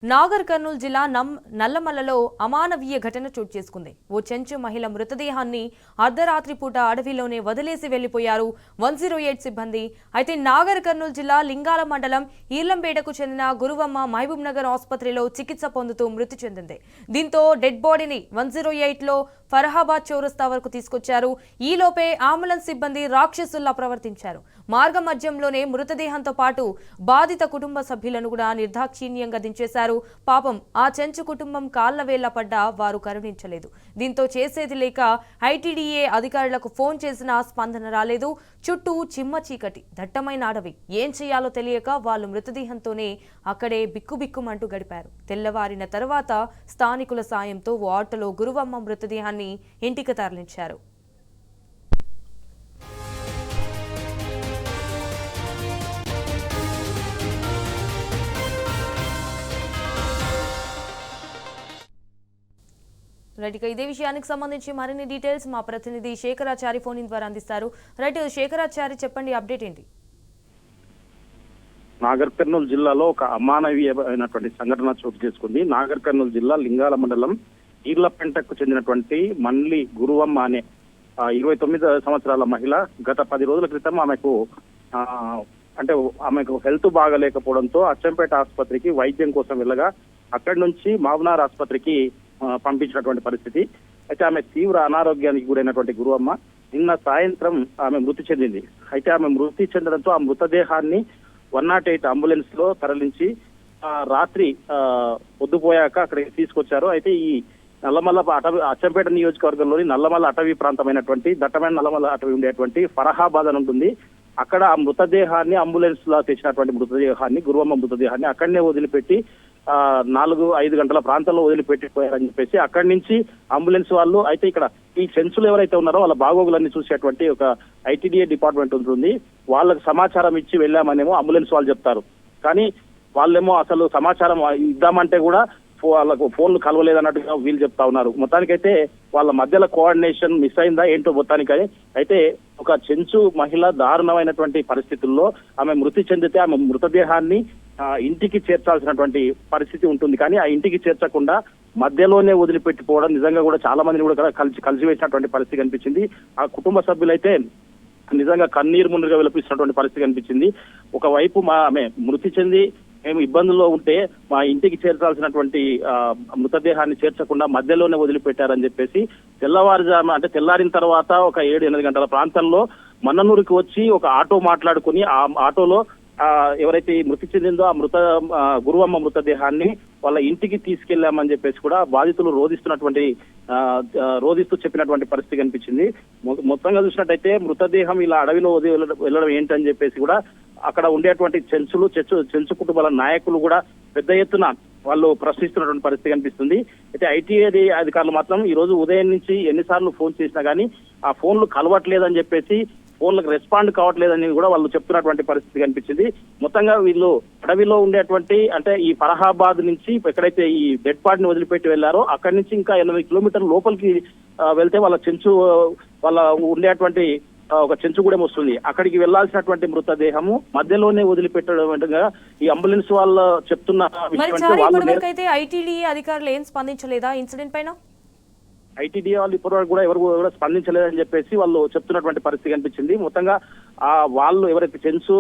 నాగర్ కర్నూలు జిల్లా నల్లమల్లలో అమానవీయ ఘటన చోటు చేసుకుంది. ఓ చెంచు మహిళ మృతదేహాన్ని అర్ధరాత్రి పూట అడవిలోనే వదిలేసి వెళ్లిపోయారు 108 సిబ్బంది. అయితే నాగర్ కర్నూలు జిల్లా లింగాల మండలం ఈర్లంపేటకు చెందిన గురువమ్మ మహబూబ్ నగర్ ఆసుపత్రిలో చికిత్స పొందుతూ మృతి చెందింది. దీంతో డెడ్ బాడీని 108లో ఫరహాబాద్ చౌరస్తా వరకు తీసుకొచ్చారు. ఈలోపే అంబులెన్స్ సిబ్బంది రాక్షసుల్లా ప్రవర్తించారు. మార్గ మధ్యంలోనే మృతదేహంతో పాటు బాధిత కుటుంబ సభ్యులను కూడా నిర్దాక్షిణ్యంగా దించేశారు. పాపం ఆ చెంచు కుటుంబం కాళ్ల వేళ్ల పడ్డా వారు కరుణించలేదు. దీంతో చేసేది లేక ఐటీడీఏ అధికారులకు ఫోన్ చేసినా స్పందన రాలేదు. చుట్టూ చిమ్మ చీకటి, దట్టమైన అడవి. ఏం చేయాలో తెలియక వాళ్ళు మృతదేహంతోనే అక్కడే బిక్కుబిక్కుమంటూ గడిపారు. తెల్లవారిన తర్వాత స్థానికుల సాయంతో ఓ ఆటోలో గురువమ్మ మృతదేహాన్ని ఇంటికి తరలించారు. రైట్, ఇదే విషయానికి సంబంధించి మరిన్ని డీటెయిల్స్ మా ప్రతినిధి శేఖరాచారి ఫోన్ ద్వారా అందిస్తారు. రైట్ శేఖరాచారి, చెప్పండి, అప్డేట్ ఏంటి? నాగర్ కర్నూలు జిల్లాలో ఒక అమానవీయమైనటువంటి సంఘటన చోటు చేసుకుంది. నాగర్ కర్నూలు జిల్లా లింగాల మండలం ఈర్లపెంటకు చెందినటువంటి మన్లి గురువమ్మ అనే 29 సంవత్సరాల మహిళ గత 10 రోజుల క్రితం ఆమెకు హెల్త్ బాగలేకపోవడంతో అచ్చంపేట ఆసుపత్రికి వైద్యం కోసం వెళ్ళగా అక్కడి నుంచి మాబనార్ ఆసుపత్రికి పంపించినటువంటి పరిస్థితి. అయితే ఆమె తీవ్ర అనారోగ్యానికి గురైనటువంటి గురువమ్మ నిన్న సాయంత్రం ఆమె మృతి చెందింది. అయితే ఆమె మృతి చెందడంతో ఆ మృతదేహాన్ని 108 అంబులెన్స్ లో తరలించి రాత్రి పొద్దుపోయాక అక్కడికి తీసుకొచ్చారు. అయితే ఈ నల్లమల్ల అచ్చంపేట నియోజకవర్గంలోని నల్లమల్ల అటవీ ప్రాంతమైనటువంటి దట్టమైన నల్లమల్ల అటవీ ఉండేటువంటి ఫరహాబాద్ అని ఉంటుంది. అక్కడ ఆ మృతదేహాన్ని అంబులెన్స్ లో తెచ్చినటువంటి మృతదేహాన్ని గురువమ్మ మృతదేహాన్ని అక్కడనే వదిలిపెట్టి 4-5 గంటల ప్రాంతంలో వదిలిపెట్టిపోయారని చెప్పేసి అక్కడి నుంచి అంబులెన్స్ వాళ్ళు, అయితే ఇక్కడ ఈ చెంచులు ఎవరైతే ఉన్నారో వాళ్ళ బాగోగులన్నీ చూసేటువంటి ఒక ఐటీడీఏ డిపార్ట్మెంట్ ఉంటుంది. వాళ్ళకి సమాచారం ఇచ్చి వెళ్ళామనేమో అంబులెన్స్ వాళ్ళు చెప్తారు. కానీ వాళ్ళేమో అసలు సమాచారం ఇద్దామంటే కూడా వాళ్ళకు ఫోన్లు కలవలేదన్నట్టుగా వీళ్ళు చెప్తా ఉన్నారు. మొత్తానికైతే వాళ్ళ మధ్యలో కోఆర్డినేషన్ మిస్ అయిందా ఏంటో మొత్తానికై. అయితే ఒక చెంచు మహిళ దారుణమైనటువంటి పరిస్థితుల్లో ఆమె మృతి చెందితే ఆమె మృతదేహాన్ని ఇంటికి చేర్చాల్సినటువంటి పరిస్థితి ఉంటుంది. కానీ ఆ ఇంటికి చేర్చకుండా మధ్యలోనే వదిలిపెట్టిపోవడం నిజంగా కూడా చాలా మందిని కూడా కలిసివేసినటువంటి పరిస్థితి కనిపించింది. ఆ కుటుంబ సభ్యులైతే నిజంగా కన్నీరు మున్నీరుగా విలపిస్తున్నటువంటి పరిస్థితి కనిపించింది. ఒకవైపు ఆమె మృతి చెంది మేము ఇబ్బందుల్లో ఉంటే మా ఇంటికి చేర్చాల్సినటువంటి మృతదేహాన్ని చేర్చకుండా మధ్యలోనే వదిలిపెట్టారని చెప్పేసి తెల్లారిన తర్వాత ఒక 7-8 గంటల ప్రాంతంలో మన్ననూరుకి వచ్చి ఒక ఆటో మాట్లాడుకుని ఆ ఆటోలో ఎవరైతే మృతి చెందిందో ఆ గురువమ్మ మృతదేహాన్ని వాళ్ళ ఇంటికి తీసుకెళ్లామని చెప్పేసి కూడా బాధితులు రోధిస్తూ చెప్పినటువంటి పరిస్థితి కనిపించింది. మొత్తంగా చూసినట్టయితే మృతదేహం ఇలా అడవిలో వెళ్ళడం ఏంటని చెప్పేసి కూడా అక్కడ ఉండేటువంటి చెంచు కుటుంబాల నాయకులు కూడా పెద్ద ఎత్తున వాళ్ళు ప్రశ్నిస్తున్నటువంటి పరిస్థితి కనిపిస్తుంది. అయితే ఐటీఐ అధికారులు మాత్రం ఈ రోజు ఉదయం నుంచి ఎన్నిసార్లు ఫోన్ చేసినా గానీ ఆ ఫోన్లు కలవట్లేదని చెప్పేసి, ఫోన్లకు రెస్పాండ్ కావట్లేదని కూడా వాళ్ళు చెప్తున్నటువంటి పరిస్థితి కనిపించింది. మొత్తంగా వీళ్ళు అడవిలో ఉండేటువంటి ఈ ఫరహాబాద్ నుంచి ఎక్కడైతే ఈ డెడ్ బాడీని వదిలిపెట్టి వెళ్లారో అక్కడి నుంచి ఇంకా 8 కిలోమీటర్ల లోపలికి వెళ్తే వాళ్ళ ఉండేటువంటి ఒక చెంచుగూడెం వస్తుంది. అక్కడికి వెళ్లాల్సినటువంటి మృతదేహము మధ్యలోనే వదిలిపెట్టడం ఈ అంబులెన్స్ వాళ్ళు చెప్తున్న విషయం. ఐటీడీఏ అధికారులు ఏం స్పందించలేదా ఇన్సిడెంట్ పైన? ఐటీడీఏ వాళ్ళు ఇప్పటివరకు కూడా ఎవరు కూడా స్పందించలేదని చెప్పేసి వాళ్ళు చెప్తున్నటువంటి పరిస్థితి కనిపించింది. మొత్తంగా వాళ్ళు ఎవరైతే చెంచు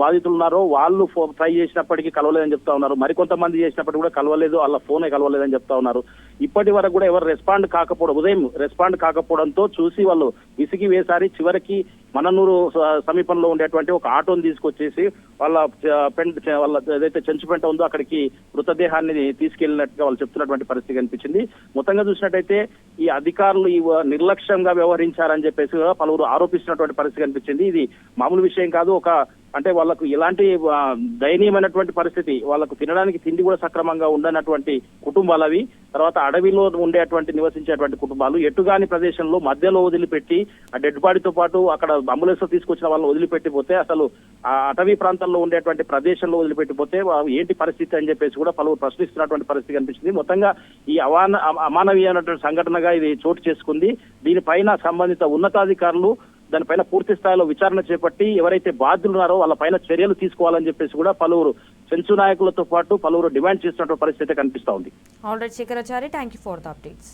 బాధితులు ఉన్నారో వాళ్ళు ట్రై చేసినప్పటికీ కలవలేదని చెప్తా ఉన్నారు. మరికొంతమంది చేసినప్పటికీ కూడా కలవలేదు, వాళ్ళ ఫోనే కలవలేదని చెప్తా ఉన్నారు. ఇప్పటి వరకు కూడా ఎవరు ఉదయం రెస్పాండ్ కాకపోవడంతో చూసి వాళ్ళు విసిగి వేసారి చివరికి మననూరు సమీపంలో ఉండేటువంటి ఒక ఆటోని తీసుకొచ్చేసి వాళ్ళ ఏదైతే చెంచుపెంట ఉందో అక్కడికి మృతదేహాన్ని తీసుకెళ్లినట్టుగా వాళ్ళు చెప్తున్నటువంటి పరిస్థితి కనిపించింది. మొత్తంగా చూసినట్టయితే ఈ అధికారులు నిర్లక్ష్యంగా వ్యవహరించారని చెప్పేసి పలువురు ఆరోపిస్తున్నటువంటి పరిస్థితి కనిపించింది. ఇది మామూలు విషయం కాదు. వాళ్ళకు ఎలాంటి దయనీయమైనటువంటి పరిస్థితి, వాళ్ళకు తినడానికి తిండి కూడా సక్రమంగా ఉండనటువంటి కుటుంబాలు అవి. తర్వాత అడవిలో నివసించేటువంటి కుటుంబాలు ఎటుగాని ప్రదేశంలో మధ్యలో వదిలిపెట్టి ఆ డెడ్ బాడీతో పాటు అక్కడ అంబులెన్స్ లో తీసుకొచ్చిన వాళ్ళని వదిలిపెట్టిపోతే అసలు ఆ అటవీ ప్రాంతంలో ఉండేటువంటి ప్రదేశంలో వదిలిపెట్టిపోతే ఏంటి పరిస్థితి అని చెప్పేసి కూడా పలువురు ప్రశ్నిస్తున్నటువంటి పరిస్థితి కనిపించింది. మొత్తంగా ఈ అమానవీయమైనటువంటి సంఘటనగా ఇది చోటు చేసుకుంది. దీనిపైన సంబంధిత ఉన్నతాధికారులు దానిపైన పూర్తి స్థాయిలో విచారణ చేపట్టి ఎవరైతే బాధ్యులు ఉన్నారో వాళ్ళ పైన చర్యలు తీసుకోవాలని చెప్పేసి కూడా పలువురు చెంచు నాయకులతో పాటు పలువురు డిమాండ్ చేస్తున్నటువంటి పరిస్థితి కనిపిస్తా ఉంది. All right Shekharachari, thank you for the updates.